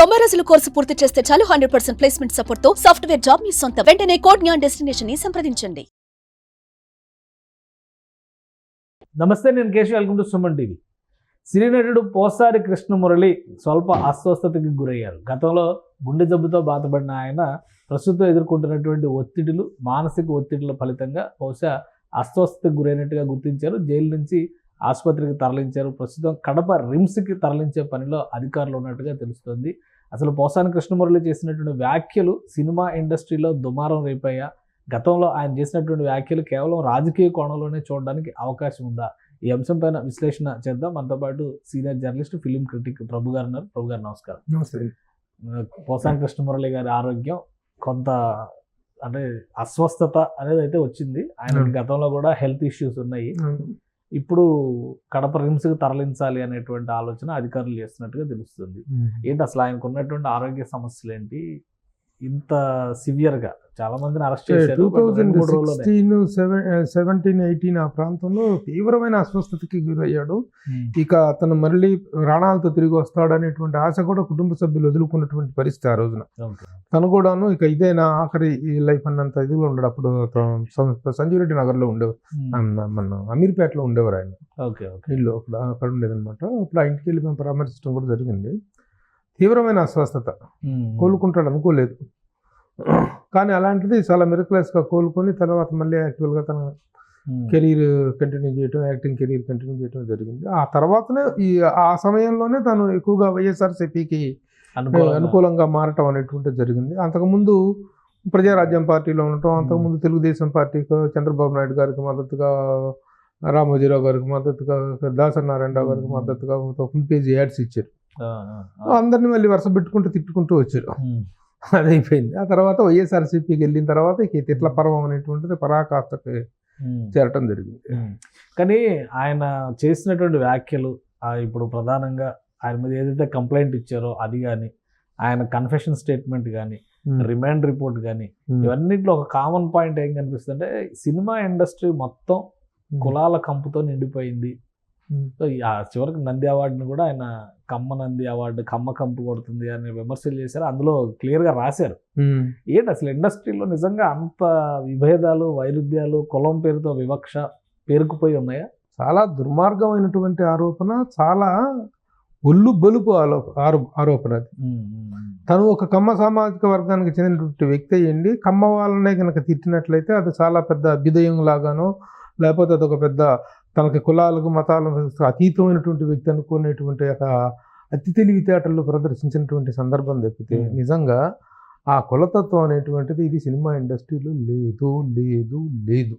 90 రోజుల కోర్సు పూర్తి చేస్తే చాలు 100% ప్లేస్మెంట్ సపోర్ట్ తో సాఫ్ట్వేర్ జాబ్ మీ సొంతం. వెంటనే కోడ్ జ్ఞాన్ డెస్టినేషన్ ని సంప్రదించండి. నమస్తే, నేను Keshav. Welcome to Suman TV. Cine నటుడు పోసారి కృష్ణమురళి స్వల్ప అస్వస్థతకి గురయ్యారు. గతంలో గుండె జబ్బుతో బాధపడిన ఆయన ప్రస్తుతం ఎదుర్కొంటున్నటువంటి ఒత్తిడులు, మానసిక ఒత్తిడుల ఫలితంగా బహుశా అస్వస్థతకు గురైనట్టుగా గుర్తించారు. జైలు నుంచి ఆసుపత్రికి తరలించారు. ప్రస్తుతం కడప రిమ్స్కి తరలించే పనిలో అధికారులు ఉన్నట్టుగా తెలుస్తోంది. అసలు పోసాని కృష్ణమురళి చేసినటువంటి వ్యాఖ్యలు సినిమా ఇండస్ట్రీలో దుమారం రేపయ్యా. గతంలో ఆయన చేసినటువంటి వ్యాఖ్యలు కేవలం రాజకీయ కోణంలోనే చూడడానికి అవకాశం ఉందా? ఈ అంశం పైన విశ్లేషణ చేద్దాం. మనతో పాటు సీనియర్ జర్నలిస్ట్, ఫిలిం క్రిటిక్ ప్రభు గారు ఉన్నారు. ప్రభు గారు నమస్కారం. నమస్తే. పోసాని కృష్ణమురళి గారి ఆరోగ్యం కొంత అంటే అస్వస్థత అనేది అయితే వచ్చింది. ఆయనకి గతంలో కూడా హెల్త్ ఇష్యూస్ ఉన్నాయి. ఇప్పుడు కడప రిమ్స్కి తరలించాలి అనేటువంటి ఆలోచన అధికారులు చేస్తున్నట్టుగా తెలుస్తుంది. ఏంటి అసలు ఆయనకు ఉన్నటువంటి ఆరోగ్య సమస్యలు ఏంటి? ఇంత సివియర్గా చాలా మందిని అరెస్ట్ చేశారు. 2016, 17, 18 ఆ ప్రాంతంలో తీవ్రమైన అస్వస్థతకి గురయ్యాడు. ఇక అతను మళ్ళీ ప్రాణాలతో తిరిగి వస్తాడనేటువంటి ఆశ కూడా కుటుంబ సభ్యులు వదులుకున్నటువంటి పరిస్థితి ఆ రోజున. తను కూడాను ఇక ఇదే నా ఆఖరి లైఫ్ అన్నంత ఇదిలో ఉండడు. అప్పుడు సంజీవ్ రెడ్డి నగర్లో ఉండేవారు, మన అమీర్పేటలో ఉండేవారు ఆయన. ఇల్లు అక్కడ ఉండేదన్నమాట. అప్పుడు ఆ ఇంటికి వెళ్ళి మేము పరామర్శించడం కూడా జరిగింది. తీవ్రమైన అస్వస్థత, కోలుకుంటాడు అనుకోలేదు. కానీ అలాంటిది చాలా మిరక్యులస్గా కోలుకొని తర్వాత మళ్ళీ యాక్చువల్గా తన కెరీర్ కంటిన్యూ చేయటం, యాక్టింగ్ కెరీర్ కంటిన్యూ చేయటం జరిగింది. ఆ తర్వాతనే ఆ సమయంలోనే తను ఎక్కువగా వైఎస్ఆర్సీపీకి అనుకూలంగా మారటం అనేటువంటిది జరిగింది. అంతకుముందు ప్రజారాజ్యం పార్టీలో ఉండటం, అంతకుముందు తెలుగుదేశం పార్టీకి చంద్రబాబు నాయుడు గారికి మద్దతుగా, రామోజీరావు గారికి మద్దతుగా, దాసరి నారాయణరావు గారికి మద్దతుగా ఫుల్ పేజ్ యాడ్స్ ఇచ్చారు. అందరినీ మళ్ళీ వరుస పెట్టుకుంటూ తిట్టుకుంటూ వచ్చారు. అది అయిపోయింది. ఆ తర్వాత వైఎస్ఆర్సీపీకి వెళ్ళిన తర్వాత ఇక తిట్ల పర్వం అనేటువంటిది పరాకాష్ఠకి చేరటం జరిగింది. కానీ ఆయన చేసినటువంటి వ్యాఖ్యలు, ఇప్పుడు ప్రధానంగా ఆయన మీద ఏదైతే కంప్లైంట్ ఇచ్చారో అది కానీ, ఆయన కన్ఫెషన్ స్టేట్మెంట్ కానీ, రిమాండ్ రిపోర్ట్ కానీ, ఇవన్నిట్లో ఒక కామన్ పాయింట్ ఏం కనిపిస్తుంది అంటే సినిమా ఇండస్ట్రీ మొత్తం కులాల కంపుతో నిండిపోయింది. సో చివరికి నంది అవార్డుని కూడా ఆయన కమ్మ నంది అవార్డు, కమ్మ కంపు కొడుతుంది అని విమర్శలు చేశారు. అందులో క్లియర్గా రాశారు. ఏంటి అసలు ఇండస్ట్రీలో నిజంగా అంత విభేదాలు, వైరుధ్యాలు, కులం పేరుతో వివక్ష పేరుకుపోయి ఉన్నాయా? చాలా దుర్మార్గమైనటువంటి ఆరోపణ, చాలా ఒళ్ళు బలుపు ఆరోపణ అది. తను ఒక కమ్మ సామాజిక వర్గానికి చెందినటువంటి వ్యక్తి అయ్యండి కమ్మ వాళ్ళనే కనుక తిట్టినట్లయితే అది చాలా పెద్ద అభ్యుదయం లాగానో, లేకపోతే అదొక పెద్ద తనకి కులాలకు, మతాలకు అతీతమైనటువంటి వ్యక్తి అనుకునేటువంటి ఒక అతి తెలివితేటల్లో ప్రదర్శించినటువంటి సందర్భం తప్పితే నిజంగా ఆ కులతత్వం అనేటువంటిది ఇది సినిమా ఇండస్ట్రీలో లేదు లేదు లేదు.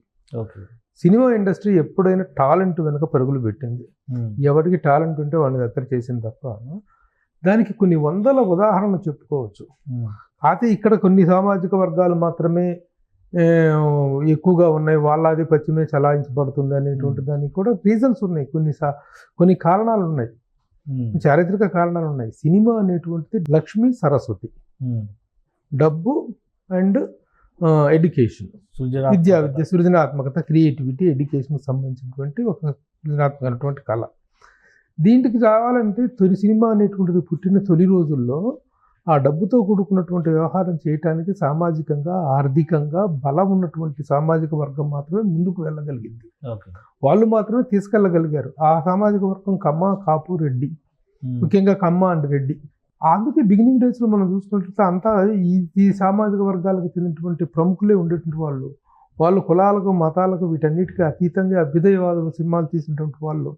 సినిమా ఇండస్ట్రీ ఎప్పుడైనా టాలెంట్ వెనుక పరుగులు పెట్టింది. ఎవరికి టాలెంట్ ఉంటే వాడిని దగ్గర చేసింది తప్ప దానికి కొన్ని వందల ఉదాహరణలు చెప్పుకోవచ్చు. అయితే ఇక్కడ కొన్ని సామాజిక వర్గాలు మాత్రమే ఎక్కువగా ఉన్నాయి, వాళ్ళ ఆధిపత్యమే చలాయించబడుతుంది అనేటువంటి దానికి కూడా రీజన్స్ ఉన్నాయి. కొన్ని కారణాలు ఉన్నాయి, చారిత్రక కారణాలు ఉన్నాయి. సినిమా అనేటువంటిది లక్ష్మీ సరస్వతి, డబ్బు అండ్ ఎడ్యుకేషన్, విద్య, సృజనాత్మకత, క్రియేటివిటీ, ఎడ్యుకేషన్కి సంబంధించినటువంటి ఒక సృజనాత్మకమైనటువంటి కళ. దీంట్కి రావాలంటే తొలి సినిమా అనేటువంటిది పుట్టిన తొలి రోజుల్లో ఆ డబ్బుతో కూడుకున్నటువంటి వ్యవహారం చేయటానికి సామాజికంగా, ఆర్థికంగా బలం ఉన్నటువంటి సామాజిక వర్గం మాత్రమే ముందుకు వెళ్ళగలిగింది. వాళ్ళు మాత్రమే తీసుకెళ్ళగలిగారు. ఆ సామాజిక వర్గం కమ్మ, కాపు, రెడ్డి, ముఖ్యంగా కమ్మ అండ్ రెడ్డి. అందుకే బిగినింగ్ డేస్లో మనం చూసుకున్నట్లయితే అంతా ఈ సామాజిక వర్గాలకు చెందినటువంటి ప్రముఖులే ఉండేటువంటి వాళ్ళు కులాలకు, మతాలకు, వీటన్నిటికీ అతీతంగా అభ్యుదయవాదులు సినిమాలు తీసినటువంటి వాళ్ళు.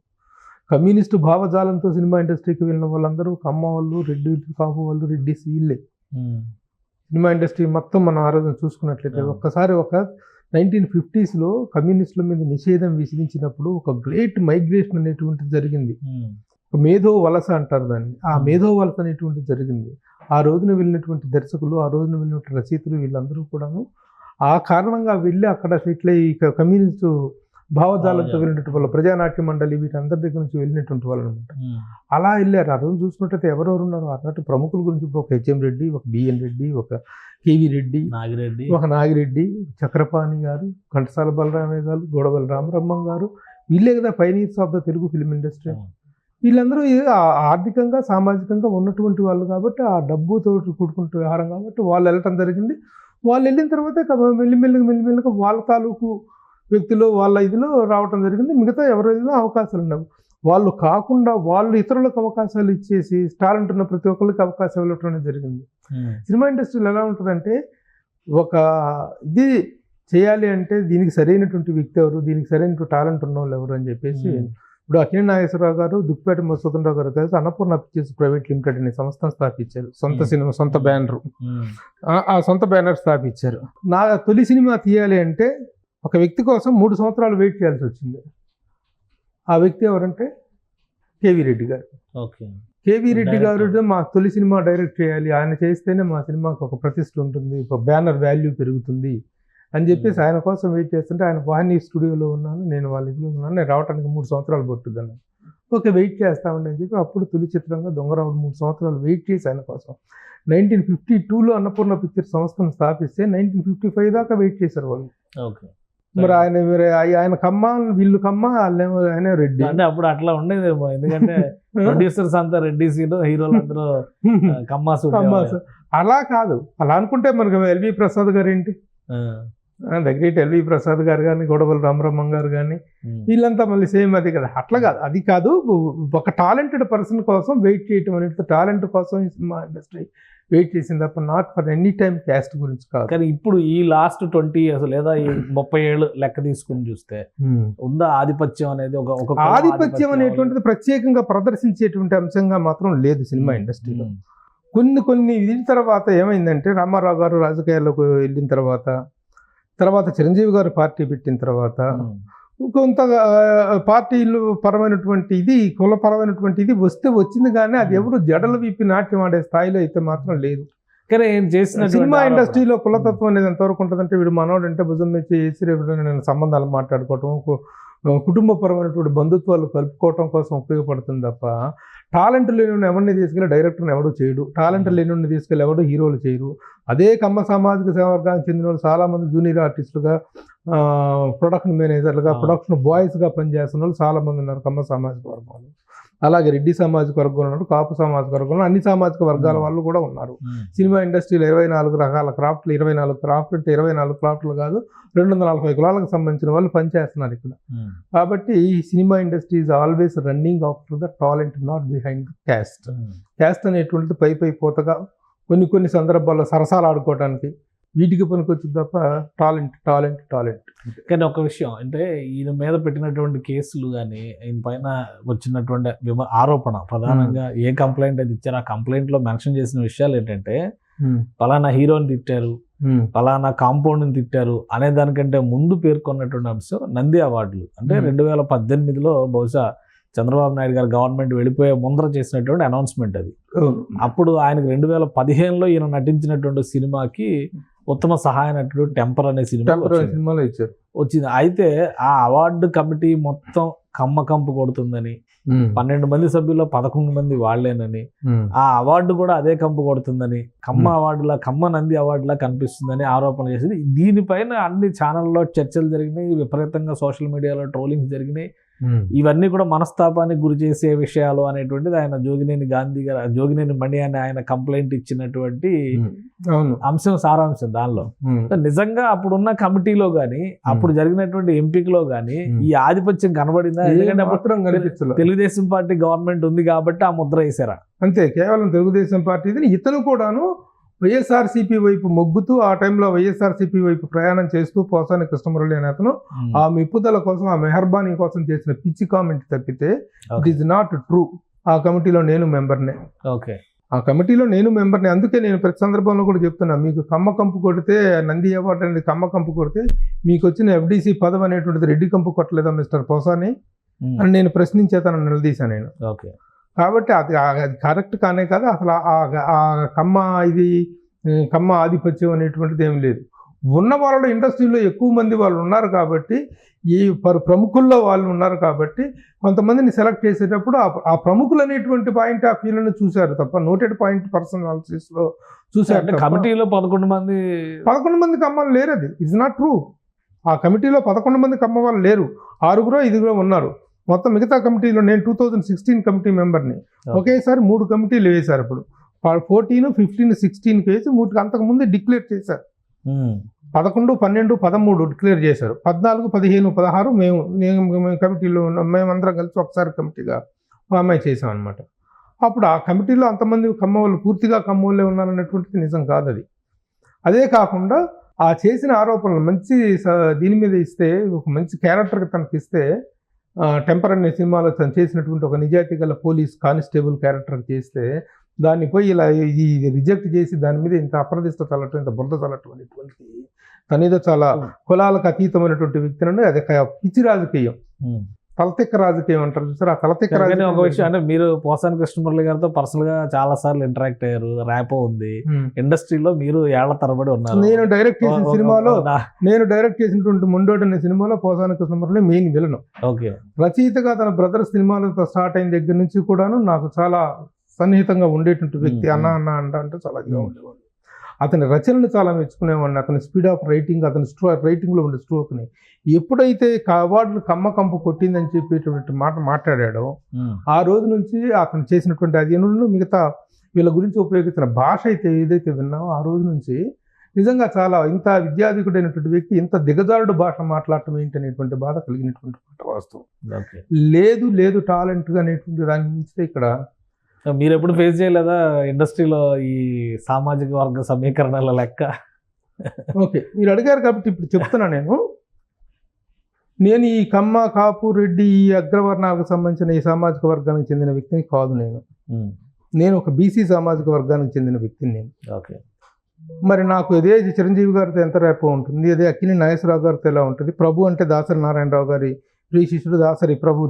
కమ్యూనిస్టు భావజాలంతో సినిమా ఇండస్ట్రీకి వెళ్ళిన వాళ్ళందరూ కమ్మ వాళ్ళు, రెడ్డి, కాపు వాళ్ళు, రెడ్డిస్ వీళ్ళే. సినిమా ఇండస్ట్రీ మొత్తం మనం ఆ రోజున చూసుకున్నట్లయితే ఒక్కసారి ఒక 1950s కమ్యూనిస్టుల మీద నిషేధం విధించినప్పుడు ఒక గ్రేట్ మైగ్రేషన్ అనేటువంటిది జరిగింది. మేధో వలస అంటారు దాన్ని. ఆ మేధో వలస అనేటువంటిది జరిగింది. ఆ రోజున వెళ్ళినటువంటి దర్శకులు, ఆ రోజున వెళ్ళినటువంటి రచయితలు వీళ్ళందరూ కూడాను ఆ కారణంగా వెళ్ళి అక్కడ ఇట్లా ఈ కమ్యూనిస్టు భావజాలంతో వెళ్ళినటువంటి వాళ్ళు, ప్రజానాట్య మండలి, వీటందరి దగ్గర నుంచి వెళ్ళినటువంటి వాళ్ళు అనమాట. అలా వెళ్ళారు. ఆ రోజు చూసుకున్నట్టయితే ఎవరెవరు ఉన్నారు అన్నట్టు ప్రముఖుల గురించి ఒక హెచ్ఎం రెడ్డి, ఒక బిఎన్ రెడ్డి, ఒక కేవి రెడ్డి, ఒక నాగిరెడ్డి, చక్రపాణి గారు, ఘంటసాల బలరామయ్య గారు, గోడవల్లి రామబ్రహ్మం గారు, వీళ్ళే కదా pioneers of the Telugu film industry. వీళ్ళందరూ ఆర్థికంగా సామాజికంగా ఉన్నటువంటి వాళ్ళు కాబట్టి ఆ డబ్బుతో కూడుకుంటూ వ్యవహారం కాబట్టి వాళ్ళు వెళ్ళటం జరిగింది. వాళ్ళు వెళ్ళిన తర్వాత మెల్లిమెల్లిగా వాళ్ళ తాలూకు వ్యక్తులు వాళ్ళ ఇదిలో రావటం జరిగింది. మిగతా ఎవరైనా అవకాశాలు ఉండవు. వాళ్ళు కాకుండా వాళ్ళు ఇతరులకు అవకాశాలు ఇచ్చేసి టాలెంట్ ఉన్న ప్రతి ఒక్కరికి అవకాశం ఇవ్వటం జరిగింది. సినిమా ఇండస్ట్రీలో ఎలా ఉంటుందంటే ఒక ఇది చేయాలి అంటే దీనికి సరైనటువంటి వ్యక్తి ఎవరు, దీనికి సరైనటువంటి టాలెంట్ ఉన్న వాళ్ళు ఎవరు అని చెప్పేసి ఇప్పుడు అక్కినేని నాగేశ్వరరావు గారు దుక్కిపేట మధుసూదన్ రావు గారు కలిసి అన్నపూర్ణ పిక్చర్స్ ప్రైవేట్ లిమిటెడ్ అనే సంస్థను స్థాపించారు. సొంత సినిమా సొంత బ్యానర్, ఆ సొంత బ్యానర్ స్థాపించారు. నా తొలి సినిమా తీయాలి అంటే ఒక వ్యక్తి కోసం 3 సంవత్సరాలు వెయిట్ చేయాల్సి వచ్చింది. ఆ వ్యక్తి ఎవరంటే కేవీ రెడ్డి గారు. కేవీ రెడ్డి గారు మా తొలి సినిమా డైరెక్ట్ చేయాలి, ఆయన చేస్తేనే మా సినిమాకి ఒక ప్రతిష్ఠ ఉంటుంది, ఒక బ్యానర్ వాల్యూ పెరుగుతుంది అని చెప్పేసి ఆయన కోసం వెయిట్ చేస్తుంటే ఆయన వాహిని స్టూడియోలో ఉన్నాను, నేను వాళ్ళ ఇంట్లో ఉన్నాను, నేను రావడానికి 3 సంవత్సరాలు పట్టుదన్నాను. ఓకే వెయిట్ చేస్తామండి అని చెప్పి అప్పుడు తొలి చిత్రంగా దొంగరావుడు 3 సంవత్సరాలు వెయిట్ చేసి ఆయన కోసం 1952లో అన్నపూర్ణ పిక్చర్స్ సంస్థను స్థాపిస్తే 1955 దాకా వెయిట్ చేశారు వాళ్ళు. మరి ఆయన కమ్మ వీళ్ళు కమ్మ ఆయన రెడ్డి అంటే అప్పుడు అట్లా ఉండేదేమో, ఎందుకంటే ప్రొడ్యూసర్స్ అంతా రెడ్డి హీరోలు అందరూ కమ్మాసు. అలా కాదు, అలా అనుకుంటే మనకు ఎల్వి ప్రసాద్ గారు ఏంటి, దగ్గర ఎల్వి ప్రసాద్ గారు కానీ గొడవల రామరమ్మ గారు కానీ వీళ్ళంతా మళ్ళీ సేమ్ అది కదా. అట్లా కాదు, అది కాదు. ఒక టాలెంటెడ్ పర్సన్ కోసం వెయిట్ చేయటం అనేది టాలెంట్ కోసం సినిమా ఇండస్ట్రీ వెయిట్ చేసింది తప్ప not for any time caste గురించి కాదు. కానీ ఇప్పుడు ఈ లాస్ట్ 20 years లేదా ఈ 30 ఏళ్ళు లెక్క తీసుకుని చూస్తే ఉందా ఆధిపత్యం అనేది? ఒక ఆధిపత్యం అనేటువంటిది ప్రత్యేకంగా ప్రదర్శించేటువంటి అంశంగా మాత్రం లేదు సినిమా ఇండస్ట్రీలో. కొన్ని దీని తర్వాత ఏమైందంటే రామారావు గారు రాజకీయాల్లోకి వెళ్ళిన తర్వాత చిరంజీవి గారు పార్టీ పెట్టిన తర్వాత కొంత పార్టీలు పరమైనటువంటి ఇది కులపరమైనటువంటి ఇది వచ్చింది కానీ అది ఎవరు జడలు విప్పి నాట్యం ఆడే స్థాయిలో అయితే మాత్రం లేదు. కానీ ఏం చేసిన సినిమా ఇండస్ట్రీలో కులతత్వం అనేది ఎంతవరకు ఉంటుందంటే వీడు మనోడు అంటే భుజం మెచ్చి నేను సంబంధాలు మాట్లాడుకోవటం, కుటుంబపరమైనటువంటి బంధుత్వాలు కలుపుకోవటం కోసం ఉపయోగపడుతుంది తప్ప టాలెంట్ లేని ఎవరిని తీసుకెళ్ళి డైరెక్టర్ని ఎవడో చేయడు, టాలెంట్ లేని తీసుకెళ్ళి ఎవడో హీరోలు చేయరు. అదే కమ్మ సామాజిక సేవ వర్గానికి చెందిన వాళ్ళు చాలామంది జూనియర్ ఆర్టిస్టులుగా, ప్రొడక్షన్ మేనేజర్లుగా, ప్రొడక్షన్ బాయ్స్గా పనిచేస్తున్న వాళ్ళు చాలామంది ఉన్నారు కమ్మ సామాజిక వర్గంలో. అలాగే రెడ్డి సామాజిక వర్గంలో ఉన్నారు, కాపు సామాజిక వర్గంలో, అన్ని సామాజిక వర్గాల వాళ్ళు కూడా ఉన్నారు. సినిమా ఇండస్ట్రీలో 24 రకాల క్రాఫ్ట్లు, 24 క్రాఫ్ట్లు అంటే 24 క్రాఫ్ట్లు కాదు, 240 కులాలకు సంబంధించిన వాళ్ళు పనిచేస్తున్నారు ఇక్కడ. కాబట్టి ఈ cinema industry is always running after the talent, not behind the cast. Caste అనేటువంటిది పై పోతగా కొన్ని సందర్భాల్లో సరసాలు ఆడుకోవడానికి వీటికి పనికొచ్చింది తప్ప టాలెంట్. కానీ ఒక విషయం అంటే ఈయన మీద పెట్టినటువంటి కేసులు కానీ ఈయన పైన వచ్చినటువంటి ఆరోపణ ప్రధానంగా ఏ కంప్లైంట్ అయితే ఇచ్చారో ఆ కంప్లైంట్ లో మెన్షన్ చేసిన విషయాలు ఏంటంటే పలానా హీరోని తిట్టారు, పలానా కాంపౌండ్ని తిట్టారు అనే దానికంటే ముందు పేర్కొన్నటువంటి అంశం నంది అవార్డులు. అంటే 2018లో బహుశా చంద్రబాబు నాయుడు గారు గవర్నమెంట్ వెళ్ళిపోయే ముందర చేసినటువంటి అనౌన్స్మెంట్ అది. అప్పుడు ఆయనకు 2015లో ఈయన నటించినటువంటి సినిమాకి ఉత్తమ సహాయ నటుడు టెంపర్ అనే సినిమాలో ఇచ్చారు వచ్చింది. అయితే ఆ అవార్డు కమిటీ మొత్తం కంపు కొడుతుందని, 12 మంది సభ్యుల్లో 11 మంది వాళ్లేనని, ఆ అవార్డు కూడా అదే కంపు కొడుతుందని, కమ్మ నంది అవార్డులా కనిపిస్తుందని ఆరోపణ చేసింది. దీనిపైన అన్ని ఛానల్లో చర్చలు జరిగినాయి, విపరీతంగా సోషల్ మీడియాలో ట్రోలింగ్స్ జరిగినాయి. ఇవన్నీ కూడా మనస్తాపానికి గురి చేసే విషయాలు అనేటువంటిది ఆయన జోగినేని మణి అని ఆయన కంప్లైంట్ ఇచ్చినటువంటి అంశం, సారాంశం. దానిలో నిజంగా అప్పుడున్న కమిటీలో గాని అప్పుడు జరిగినటువంటి ఎంపికలో గాని ఈ ఆధిపత్యం కనబడిందా? ఎందుకంటే తెలుగుదేశం పార్టీ గవర్నమెంట్ ఉంది కాబట్టి ఆ ముద్ర వేసారా? అంతే, కేవలం తెలుగుదేశం పార్టీ. ఇతను కూడాను వైఎస్ఆర్సీపీ వైపు మొగ్గుతూ ఆ టైంలో వైఎస్ఆర్సీపీ వైపు ప్రయాణం చేస్తూ పోసాని కృష్ణమురళి అనే అతను ఆ మెప్పుదల కోసం, ఆ మెహర్బానీ కోసం చేసిన పిచ్చి కామెంట్ తప్పితే ఇట్ ఈస్ నాట్ ట్రూ. ఆ కమిటీలో నేను మెంబర్నే. అందుకే నేను ప్రతి సందర్భంలో కూడా చెప్తున్నా, మీకు కంపు కొడితే నంది అవార్డు అనేది కంపు కొడితే మీకు వచ్చిన FDC పదవి అనేటువంటిది రెడ్డి కంపు కొట్టలేదా మిస్టర్ పోసాని అని నేను ప్రశ్నించేతను నిలదీశాను నేను. కాబట్టి అది కరెక్ట్ కానే కాదు అసలు. ఆ కమ్మ ఆధిపత్యం అనేటువంటిది ఏం లేదు. ఉన్న వాళ్ళలో ఇండస్ట్రీలో ఎక్కువ మంది వాళ్ళు ఉన్నారు కాబట్టి, ఈ ప్రముఖుల్లో వాళ్ళు ఉన్నారు కాబట్టి కొంతమందిని సెలెక్ట్ చేసేటప్పుడు ఆ ప్రముఖులు అనేటువంటి పాయింట్ ఆఫ్ వ్యూలను చూశారు తప్ప నోటెడ్ పాయింట్ పర్సనాలిటీస్లో చూశారు. కమిటీలో 11 మంది కమ్మలు లేరు. అది ఇట్స్ నాట్ ట్రూ. ఆ కమిటీలో 11 మంది కమ్మ వాళ్ళు లేరు, 6 5 ఉన్నారు. మొత్తం మిగతా కమిటీలో నేను 2016 కమిటీ మెంబర్ని. ఒకేసారి 3 కమిటీలు వేశారు. ఇప్పుడు 14, 15, 16 వేసి 3 అంతకుముందే డిక్లేర్ చేశారు. 11, 12, 13 డిక్లేర్ చేశారు. 14, 15, 16 మేము కమిటీలో మేమందరం కలిసి ఒకసారి కమిటీగా ఫామ్ అయి చేసాం అనమాట. అప్పుడు ఆ కమిటీలో అంతమంది కమ్మవాళ్ళు పూర్తిగా కమ్మవాళ్ళే ఉన్నారనేటువంటిది నిజం కాదు అది. అదే కాకుండా ఆ చేసిన ఆరోపణలు మంచి దీని మీద ఇస్తే, ఒక మంచి క్యారెక్టర్కి తనకి ఇస్తే, టెంపర్ అనే సినిమాలో తను చేసినటువంటి ఒక నిజాయితీ గల పోలీస్ కానిస్టేబుల్ క్యారెక్టర్ చేస్తే దాన్ని పోయి ఇలా ఇది రిజెక్ట్ చేసి దాని మీద ఇంత అప్రదిష్ట చల్లటం, ఇంత బురద చల్లటం అనేటువంటి తనేదో చాలా కులాలకు అతీతమైనటువంటి వ్యక్తి. అది పిచ్చి రాజకీయం, తలతిక్క రాజకీయం అంటారు చూసారు. ఆ తలతిక్క రాజకీయం. ఒక విషయం అంటే మీరు పోసాని కృష్ణమురళి గారితో పర్సనల్ గా చాలా సార్లు ఇంటరాక్ట్ అయ్యారు, ర్యాపో ఉంది. ఇండస్ట్రీలో మీరు ఏళ్ల తరబడి ఉన్నారు. నేను డైరెక్ట్ చేసినటువంటి ముండోటి అనే సినిమాలో Posani Krishnamurali main villain. Okay. రచయితగా తన బ్రదర్ సినిమాలతో స్టార్ట్ అయిన దగ్గర నుంచి కూడాను నాకు చాలా సన్నిహితంగా ఉండేటువంటి వ్యక్తి. అన్న అంటే చాలా ఇదిగా ఉండేవాడు. అతని రచనలు చాలా మెచ్చుకునేవాడిని. అతని స్పీడ్ ఆఫ్ రైటింగ్, అతని రైటింగ్లో ఉండే స్ట్రోక్ని ఎప్పుడైతే అవార్డులు కంపు కొట్టిందని చెప్పేటువంటి మాట మాట్లాడాడో ఆ రోజు నుంచి అతను చేసినటువంటి అధ్యయనంలో మిగతా వీళ్ళ గురించి ఉపయోగించిన భాష అయితే ఏదైతే విన్నామో ఆ రోజు నుంచి నిజంగా చాలా ఇంత విద్యాధికుడైనటువంటి వ్యక్తి ఇంత దిగజారుడు భాష మాట్లాడటం ఏంటి అనేటువంటి బాధ కలిగినటువంటి వాస్తవం. లేదు టాలెంట్గా అనేటువంటి దాన్ని మించితే ఇక్కడ మీరు ఎప్పుడు ఫేస్ చేయలేదా ఇండస్ట్రీలో ఈ సామాజిక వర్గ సమీకరణల లెక్క? ఓకే, మీరు అడిగారు కాబట్టి ఇప్పుడు చెప్తున్నా. నేను ఈ కమ్మ, కాపు, రెడ్డి ఈ అగ్రవర్ణాలకు సంబంధించిన ఈ సామాజిక వర్గానికి చెందిన వ్యక్తిని కాదు. నేను ఒక బీసీ సామాజిక వర్గానికి చెందిన వ్యక్తిని నేను. ఓకే. మరి నాకు ఇదే చిరంజీవి గారితో ఎంత రేపో ఉంటుంది, అదే అక్కినేని నాగేశ్వరరావు గారితో ఎలా ఉంటుంది. ప్రభు అంటే దాసరి నారాయణరావు గారి ప్రియ శిష్యుడు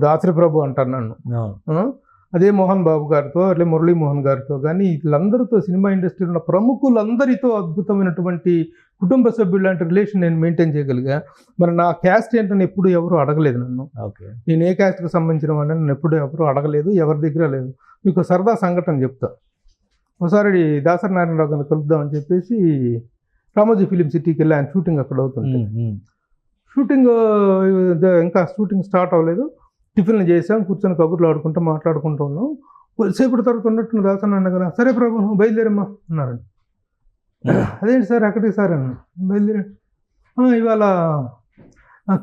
దాసరి ప్రభు అంటారు నన్ను. అదే మోహన్ బాబు గారితో, అట్లే మురళీ మోహన్ గారితో కానీ వీళ్ళందరితో, సినిమా ఇండస్ట్రీలో ఉన్న ప్రముఖులందరితో అద్భుతమైనటువంటి కుటుంబ సభ్యులు లాంటి రిలేషన్ నేను మెయింటైన్ చేయగలిగా. మరి నా క్యాస్ట్ ఏంటని ఎప్పుడు ఎవరు అడగలేదు నన్ను. నేను ఏ క్యాస్ట్కి సంబంధించిన వాళ్ళని నన్ను ఎప్పుడు ఎవరు అడగలేదు, ఎవరి దగ్గర లేదు. మీకు సరదా సంఘటన చెప్తా. ఒకసారి దాసరి నారాయణరావు గారిని కలుద్దామని చెప్పేసి రామోజీ ఫిలిం సిటీకి వెళ్ళి ఆయన షూటింగ్ అక్కడ అవుతుంది. షూటింగ్ స్టార్ట్ అవ్వలేదు. టిఫిన్లు చేసాం, కూర్చొని కబుర్లు మాట్లాడుకుంటూ ఉన్నాం. కొద్దిసేపటి తర్వాత ఉన్నట్టు దాసరి నారాయణ గారు, సరే ప్రభు బయలుదేరమ్మా అన్నారండి. అదేంటి సార్ ఎక్కడికి సార్ అన్న? బయలుదేరి ఇవాళ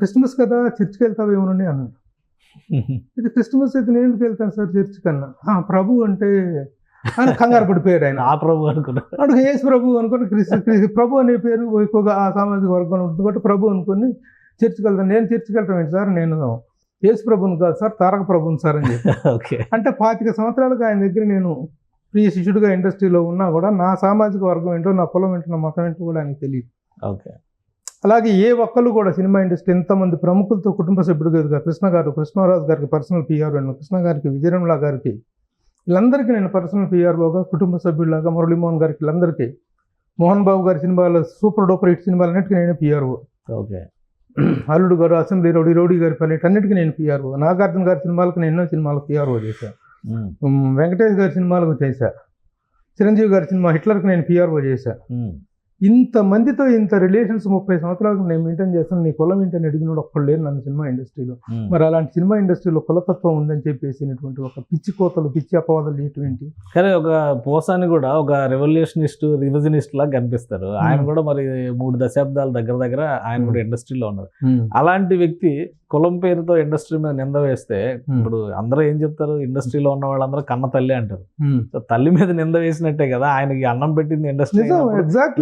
క్రిస్మస్ కదా చర్చికి వెళ్తావేమోనండి అన్నాడు. ఇది క్రిస్మస్ అయితే నేను ఎందుకు వెళ్తాను సార్ చర్చికి అన్నా. ప్రభు అంటే ఆయన కంగారు పడిపోయాడు. ఆయన ఆ ప్రభు అనుకున్నాడు, అడుగు యేసు ప్రభు అనుకుని ప్రభు అనే పేరు ఎక్కువగా ఆ సామాజిక వర్గం ఉంటుంది కాబట్టి ప్రభు అనుకుని చర్చికి వెళ్తాను. నేను చర్చికి వెళ్తాం ఏంటి సార్, నేను యేసు ప్రభుని కాదు సార్, తారక ప్రభుని సార్ అని చెప్పి. అంటే 25 సంవత్సరాలుగా ఆయన దగ్గర నేను ప్రియ శిష్యుడిగా ఇండస్ట్రీలో ఉన్నా కూడా నా సామాజిక వర్గం ఏంటో, నా కులం ఏంటో, నా మతం ఏంటో కూడా ఆయనకు తెలియదు. అలాగే ఏ ఒక్కళ్ళు కూడా సినిమా ఇండస్ట్రీ ఎంతమంది ప్రముఖులతో కుటుంబ సభ్యుడిగా కృష్ణరాజు గారికి పర్సనల్ పిఆర్ఓ, కృష్ణ గారికి, విజయరమల గారికి, వీళ్ళందరికీ నేను పర్సనల్ పిఆర్ఓగా, కుటుంబ సభ్యులాగా, మురళీమోహన్ గారికి, వీళ్ళందరికీ, మోహన్ బాబు గారి సినిమాలో సూపర్ డూపర్ హిట్ సినిమాలన్నిటికీ నేను పిఆర్ఓ. అల్లుడు గారు, అసెంబ్లీ రౌడీ గారి పని అన్నిటికీ నేను పిఆర్ఓ. నాగార్జున గారి సినిమాలకు నేను ఎన్నో సినిమాలకు పిఆర్ఓ చేశాను. వెంకటేష్ గారి సినిమాలకు చేశా. చిరంజీవి గారి సినిమా హిట్లర్కి నేను పిఆర్ఓ చేశా. ఇంతమందితో ఇంత రిలేషన్స్ 30 సంవత్సరాలకు నేను మెయింటైన్ చేస్తాను. నీ కులం ఏంటని అడిగినోడు ఒక్కడు లేరు నన్ను సినిమా ఇండస్ట్రీలో. మరి అలాంటి సినిమా ఇండస్ట్రీలో కులతత్వం ఉందని చెప్పేసినటువంటి ఒక పిచ్చి కోతలు, పిచ్చి అపవాదాలు ఏంటి. కానీ ఒక పోసాని కూడా ఒక రివిజనిస్ట్ లాగా కనిపిస్తారు. ఆయన కూడా మరి 3 దశాబ్దాల దగ్గర ఆయన కూడా ఇండస్ట్రీలో ఉన్నారు. అలాంటి వ్యక్తి కులం పేరుతో ఇండస్ట్రీ మీద నింద వేస్తే ఇప్పుడు అందరూ ఏం చెప్తారు, ఇండస్ట్రీలో ఉన్న వాళ్ళందరూ కన్న తల్లి అంటారు. సో తల్లి మీద నింద వేసినట్టే కదా ఆయనకి అన్నం పెట్టింది ఇండస్ట్రీ.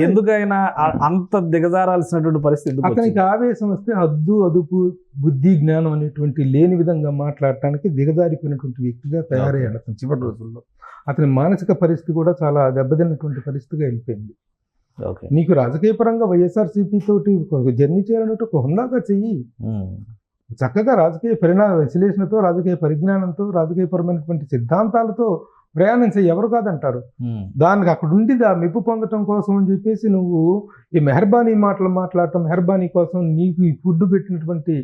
ఎందుకైనా అంత దిగజారాల్సినటువంటి పరిస్థితి? అతనికి ఆవేశం వస్తే హద్దు, అదుపు, బుద్ధి, జ్ఞానం అనేటువంటి లేని విధంగా మాట్లాడటానికి దిగజారిపోయినటువంటి వ్యక్తిగా తయారయ్యాడు అతను చివరి రోజుల్లో. అతని మానసిక పరిస్థితి కూడా చాలా దెబ్బతిన్నటువంటి పరిస్థితిగా వెళ్ళిపోయింది. నీకు రాజకీయ పరంగా వైఎస్ఆర్సీపీ తోటి జర్నీ చేయాలన్నట్టు ఒక హుందాగా చెయ్యి. చక్కగా రాజకీయ విశ్లేషణతో, రాజకీయ పరిజ్ఞానంతో, రాజకీయపరమైనటువంటి సిద్ధాంతాలతో ప్రయాణం చేయి, ఎవరు కాదంటారు. దానికి అక్కడ ఉండి మెప్పు పొందటం కోసం అని చెప్పేసి నువ్వు ఈ మెహర్బానీ మాటలు మాట్లాడటం, మెహర్బానీ కోసం నీకు ఈ ఫుడ్ పెట్టినటువంటి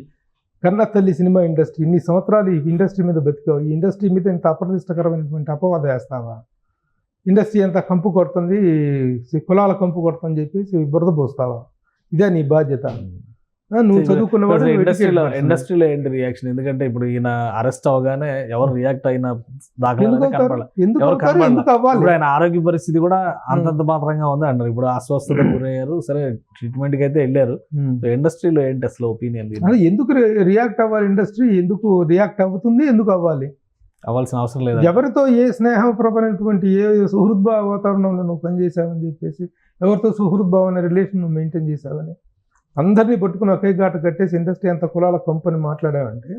కన్న తల్లి సినిమా ఇండస్ట్రీ, ఇన్ని సంవత్సరాలు ఈ ఇండస్ట్రీ మీద బతికావు, ఈ ఇండస్ట్రీ మీద ఇంత అప్రదిష్టకరమైనటువంటి అపవాదం వేస్తావా? ఇండస్ట్రీ ఎంత కంపు కొడుతుంది, కులాల కంపు కొడుతుందని చెప్పేసి బురద పోస్తావా? ఇదే నీ బాధ్యత. నువ్వు చదువుకున్నవాడు ఇండస్ట్రీలో ఏంటి రియాక్షన్? ఎందుకంటే ఇప్పుడు ఈయన అరెస్ట్ అవగానే ఎవరు రియాక్ట్ అయిన దాఖలా ఎందుకు అవ్వాలి? ఇప్పుడు ఆయన ఆరోగ్య పరిస్థితి కూడా అంతంత మాత్రంగా ఉంది అంటారు. ఇప్పుడు అస్వస్థతకు గురయ్యారు, సరే ట్రీట్మెంట్ కి అయితే వెళ్ళారు. ఇండస్ట్రీలో ఏంటి అసలు ఒపీనియన్? ఎందుకు రియాక్ట్ అవ్వాలి? ఇండస్ట్రీ ఎందుకు రియాక్ట్ అవుతుంది? ఎందుకు అవ్వాలి? అవ్వాల్సిన అవసరం లేదు. ఎవరితో ఏ స్నేహప్రభమైనటువంటి ఏ సుహృద్భావ వాతావరణంలో నువ్వు పనిచేసావని చెప్పేసి, ఎవరితో సుహృద్భావ రిలేషన్ నువ్వు మెయింటైన్ చేసావని అందరినీ పట్టుకుని ఒకే ఘాటు కట్టేసి ఇండస్ట్రీ అంత కులాల కంపెనీ మాట్లాడావంటే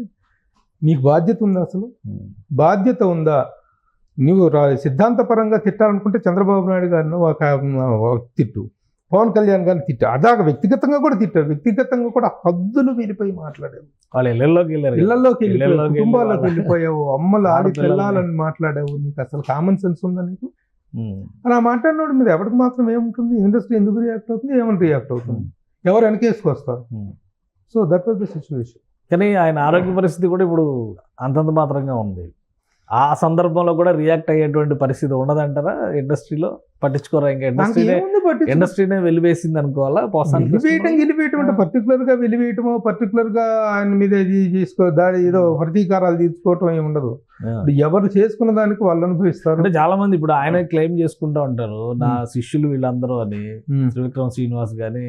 నీకు బాధ్యత ఉందా? అసలు బాధ్యత ఉందా? నువ్వు సిద్ధాంతపరంగా తిట్టాలనుకుంటే చంద్రబాబు నాయుడు గారిని ఒక తిట్టు, పవన్ కళ్యాణ్ గారిని తిట్టు, అదాక వ్యక్తిగతంగా కూడా తిట్టావు. వ్యక్తిగతంగా కూడా హద్దులు మీరిపోయి మాట్లాడావు, వాళ్ళు ఇళ్లలోకి వెళ్ళావు, కుటుంబాల్లోకి వెళ్ళిపోయావు, అమ్మలు ఆడికి వెళ్ళాలని మాట్లాడావు. నీకు అసలు కామన్ సెన్స్ ఉందా నీకు? అలా మాట్లాడినోడి మీద ఎవరికి మాత్రం ఏముంటుంది? ఇండస్ట్రీ ఎందుకు రియాక్ట్ అవుతుంది? ఏమని రియాక్ట్ అవుతుంది? ఎవరు వెనకేసుకొస్తారు? So that was the situation. కానీ ఆయన ఆరోగ్య పరిస్థితి కూడా ఇప్పుడు అంతంత మాత్రంగా ఉంది. ఆ సందర్భంలో కూడా రియాక్ట్ అయ్యేటువంటి పరిస్థితి ఉండదంటారా? ఇండస్ట్రీలో పట్టించుకోరా? ఇంకా ఇండస్ట్రీనే వెలివేసింది అనుకోవాలా? వెలివేయటం అంటే పర్టికులర్ గా వెలివేయటమో, పర్టికులర్ గా ఆయన మీద దాడి ఏదో ప్రతీకారాలు తీర్చుకోవటం ఏమి ఉండదు. ఎవరు చేసుకున్న దానికి వాళ్ళు అనుభవిస్తారు. అంటే చాలా మంది ఇప్పుడు ఆయన క్లెయిమ్ చేసుకుంటా ఉంటారు, నా శిష్యులు వీళ్ళందరూ అని. త్రివిక్రమ్ శ్రీనివాస్ గాని,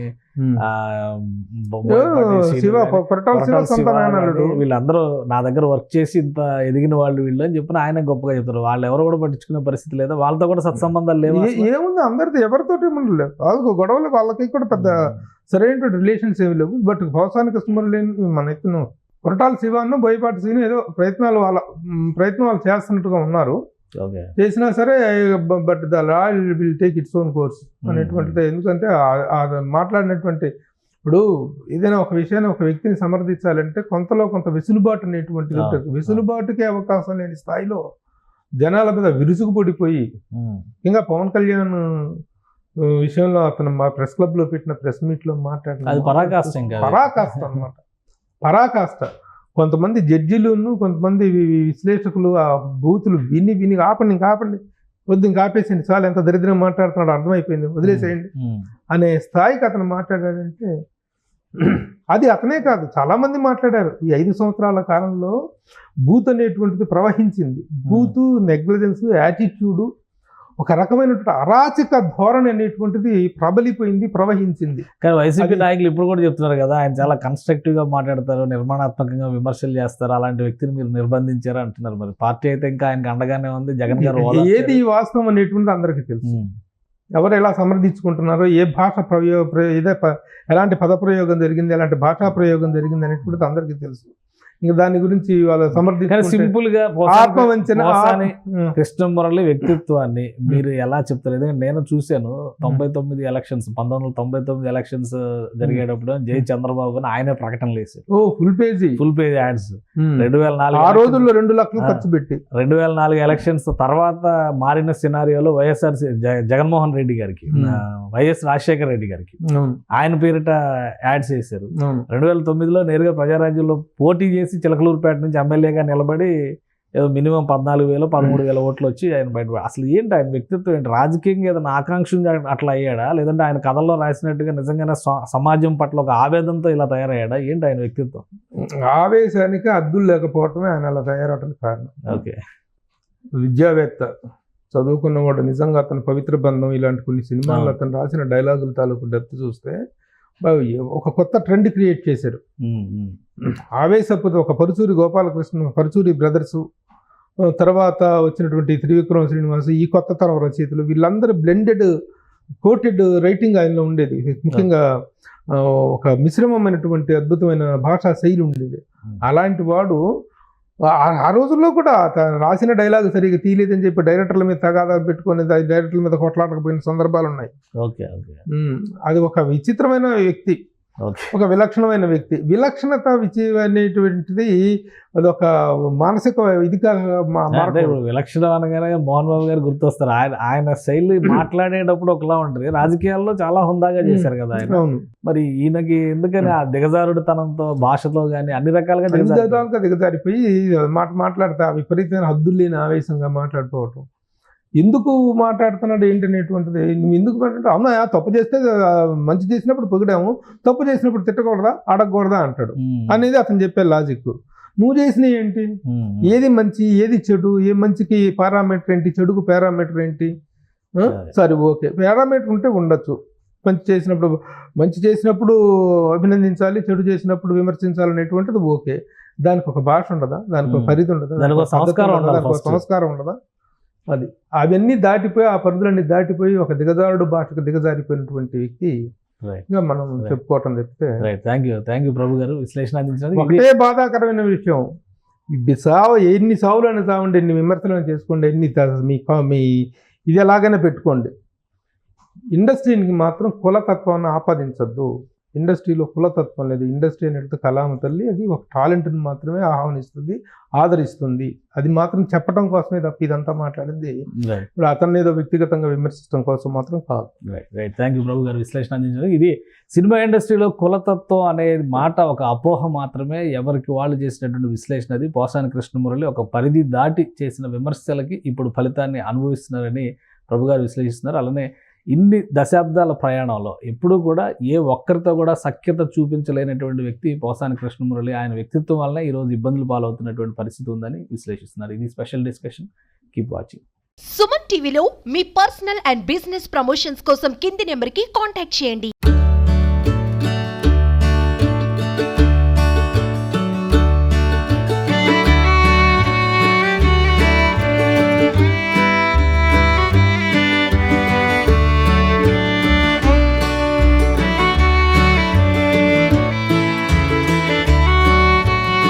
వీళ్ళందరూ నా దగ్గర వర్క్ చేసి ఇంత ఎదిగిన వాళ్ళు వీళ్ళు అని చెప్పిన ఆయన గొప్పగా చెప్తారు. వాళ్ళు ఎవరు కూడా పట్టించుకునే పరిస్థితి లేదా? వాళ్ళతో కూడా సత్సంబంధాలు లేవు. ఏముంది, అందరితో ఎవరితోటి ఉండలేదు. గొడవలు వాళ్ళకి కూడా పెద్ద సరైన రిలేషన్స్ ఏమి లేవు. బట్ భవసాని కృష్ణమురళి మన ఎత్తున కొరటాల శివాను, బోయపాటి శ్రీను ఏదో ప్రయత్నం వాళ్ళు చేస్తున్నట్టుగా ఉన్నారు. చేసినా సరే but the law will take its own course అనేటువంటిది. ఎందుకంటే మాట్లాడినటువంటి ఇప్పుడు ఏదైనా ఒక విషయాన్ని ఒక వ్యక్తిని సమర్థించాలంటే కొంతలో కొంత వెసులుబాటు అనేటువంటిది ఉంటుంది. వెసులుబాటుకే అవకాశం లేని స్థాయిలో జనాల మీద విరుసుకుపడిపోయి, ఇంకా పవన్ కళ్యాణ్ విషయంలో అతను మా ప్రెస్ క్లబ్ లో పెట్టిన ప్రెస్ మీట్ లో మాట్లాడిన పరాకాష్ట అనమాట. పరాకాష్ట. కొంతమంది జడ్జిలును, కొంతమంది విశ్లేషకులు ఆ బూతులు విని ఆపండి వద్దు, ఇంకా ఆపేసింది, చాలా ఎంత దరిద్రం మాట్లాడుతున్నాడు, అర్థమైపోయింది, వదిలేసేయండి అనే స్థాయికి అతను మాట్లాడాడంటే అది అతనే కాదు, చాలా మంది మాట్లాడారు. ఈ 5 సంవత్సరాల కాలంలో బూత్ అనేటువంటిది ప్రవహించింది. బూతు, నెగ్లిజెన్స్, యాటిట్యూడు, ఒక రకమైనటువంటి అరాచక ధోరణి అనేటువంటిది ప్రబలిపోయింది, ప్రవహించింది. కానీ వైసీపీ నాయకులు ఇప్పుడు కూడా చెప్తున్నారు కదా, ఆయన చాలా కన్స్ట్రక్టివ్ గా మాట్లాడతారు, నిర్మాణాత్మకంగా విమర్శలు చేస్తారు, అలాంటి వ్యక్తిని మీరు నిర్బంధించారు అంటున్నారు. మరి పార్టీ అయితే ఇంకా ఆయనకు అండగానే ఉంది. జగన్ గారు ఏది వాస్తవం అనేటువంటిది అందరికీ తెలుసు. ఎవరు ఎలా సమర్థించుకుంటున్నారో, ఏ భాష ఎలాంటి పదప్రయోగం జరిగింది, ఎలాంటి భాషా ప్రయోగం జరిగింది అనేటువంటిది అందరికీ తెలుసు. ఇంకా దాని గురించి వాళ్ళ సింపుల్ గా కృష్ణమురళి వ్యక్తిత్వాన్ని మీరు ఎలా చెప్తారు? ఎందుకంటే నేను చూశాను 99 ఎలక్షన్స్, 1999 ఎలక్షన్స్ జరిగేటప్పుడు జై చంద్రబాబు అని ఆయనే ప్రకటనలు వేశారు. Full page ads. 2004 ఆ రోజుల్లో 2 లక్షలు ఖర్చు పెట్టి 2004 ఎలక్షన్స్ తర్వాత మారిన సినారియోలో వైఎస్ఆర్ జగన్మోహన్ రెడ్డి గారికి, వైఎస్ రాజశేఖర రెడ్డి గారికి ఆయన పేరిట యాడ్స్ వేశారు. 2009లో నేరుగా ప్రజారాజ్యంలో పోటీ చేసి చిలకలూరుపేట నుంచి ఎమ్మెల్యేగా నిలబడి ఏదో మినిమం 14,000 13,000 ఓట్లు వచ్చి ఆయన బయట. అసలు ఏంటి ఆయన వ్యక్తిత్వం ఏంటి? రాజకీయంగా ఏదైనా ఆకాంక్ష అట్లా అయ్యాడా, లేదంటే ఆయన కథల్లో రాసినట్టుగా నిజంగానే సమాజం పట్ల ఒక ఆవేదనతో ఇలా తయారయ్యాడా? ఏంటి ఆయన వ్యక్తిత్వం? ఆవేశానికి అద్దులు లేకపోవటమే ఆయన అలా తయారవడానికి కారణం. ఓకే, విద్యావేత్త, చదువుకున్నవాడు, నిజంగా అతను పవిత్ర బంధం ఇలాంటి కొన్ని సినిమాల్లో అతను రాసిన డైలాగుల తాలూకు డెప్త్ చూస్తే ఒక కొత్త ట్రెండ్ క్రియేట్ చేశారు. ఆవేశపు ఒక పరుచూరి గోపాలకృష్ణ, పరుచూరి బ్రదర్సు, తర్వాత వచ్చినటువంటి త్రివిక్రమ శ్రీనివాస్, ఈ కొత్త తరం రచయితలు, వీళ్ళందరూ బ్లెండెడ్ కోటెడ్ రైటింగ్ ఆయనలో ఉండేది. ముఖ్యంగా ఒక మిశ్రమమైనటువంటి అద్భుతమైన భాషా శైలి ఉండేది. అలాంటి వాడు ఆ రోజుల్లో కూడా రాసిన డైలాగ్ సరిగ్గా తీయలేదని చెప్పి డైరెక్టర్ల మీద తగాదాలు పెట్టుకొని డైరెక్టర్ల మీద కొట్లాడకపోయిన సందర్భాలు ఉన్నాయి. అది ఒక విచిత్రమైన వ్యక్తి, ఒక విలక్షణమైన వ్యక్తి. విలక్షణత అనేటువంటిది అదొక మానసిక ఇదిగా విలక్షణ అనగానే మోహన్ బాబు గారు గుర్తొస్తారు. ఆయన శైలి మాట్లాడేటప్పుడు ఒకలా ఉంటుంది, రాజకీయాల్లో చాలా హుందాగా చేశారు కదా ఆయన. మరి ఈయనకి ఎందుకని ఆ దిగజారుడుతనంతో, భాషతో కానీ అన్ని రకాలుగా దిగజారిపోయి మాట్లాడతా విపరీతమైన హద్దులు లేని ఆవేశంగా మాట్లాడుకోవటం, ఎందుకు మాట్లాడుతున్నాడు ఏంటనేటువంటిది నువ్వు ఎందుకు మాట్లాడు, అవునా తప్పు చేస్తే మంచి చేసినప్పుడు పొగిడాము, తప్పు చేసినప్పుడు తిట్టకూడదా అడగకూడదా అంటాడు అనేది అతను చెప్పే లాజిక్. నువ్వు చేసినవి ఏంటి, ఏది మంచి ఏది చెడు, ఏ మంచికి పారామీటర్ ఏంటి, చెడుకు పారామీటర్ ఏంటి? సరే ఓకే, పారామీటర్ ఉంటే ఉండొచ్చు. మంచి చేసినప్పుడు అభినందించాలి, చెడు చేసినప్పుడు విమర్శించాలి అనేటువంటిది ఓకే. దానికి ఒక భాష ఉండదా, దానికి ఒక పరిధి ఉండదా, దానికి ఒక సంస్కారం ఉండదా? అది అవన్నీ దాటిపోయి, ఆ పరిధులన్నీ దాటిపోయి ఒక దిగజారుడు భాషకు దిగజారిపోయినటువంటి వ్యక్తి ఇంకా మనం చెప్పుకోవటం చెప్తే. థ్యాంక్ యూ ప్రభు గారు విశ్లేషణ అందించడానికి. ఒకటే బాధాకరమైన విషయం, ఎన్ని సావులను సావండి, ఎన్ని విమర్శలను చేసుకోండి, మీ ఇది ఎలాగైనా పెట్టుకోండి, ఇండస్ట్రీకి మాత్రం కులతత్వాన్ని ఆపాదించద్దు. ఇండస్ట్రీలో కులతత్వం లేదు. ఇండస్ట్రీ అనేది కళామ తల్లి, అది ఒక టాలెంట్ని మాత్రమే ఆహ్వానిస్తుంది, ఆదరిస్తుంది. అది మాత్రం చెప్పడం కోసమే తప్ప ఇదంతా మాట్లాడింది ఇప్పుడు అతన్ని ఏదో వ్యక్తిగతంగా విమర్శించడం కోసం మాత్రం కాదు. థ్యాంక్ యూ ప్రభు గారు విశ్లేషణ అందించడానికి. ఇది సినిమా ఇండస్ట్రీలో కులతత్వం అనే మాట ఒక అపోహ మాత్రమే, ఎవరికి వాళ్ళు చేసినటువంటి విశ్లేషణ. అది పోసాని కృష్ణమురళి ఒక పరిధి దాటి చేసిన విమర్శలకి ఇప్పుడు ఫలితాన్ని అనుభవిస్తున్నారని ప్రభు గారు విశ్లేషిస్తున్నారు. అలానే ఇన్ని దశాబ్దాల ప్రయాణంలో ఎప్పుడూ కూడా ఏ ఒక్కరితో కూడా సఖ్యత చూపించలేనటువంటి వ్యక్తి పోసాని కృష్ణమురళి. ఆయన వ్యక్తిత్వం వల్లనే ఈరోజు ఇబ్బందులు పాలవుతున్నటువంటి పరిస్థితి ఉందని విశ్లేషిస్తున్నారు. ఇది special discussion. Keep watching. Suman టీవీలో మీ పర్సనల్ అండ్ బిజినెస్ ప్రమోషన్స్ కోసం కింది నెంబర్కి కాంటాక్ట్ చేయండి.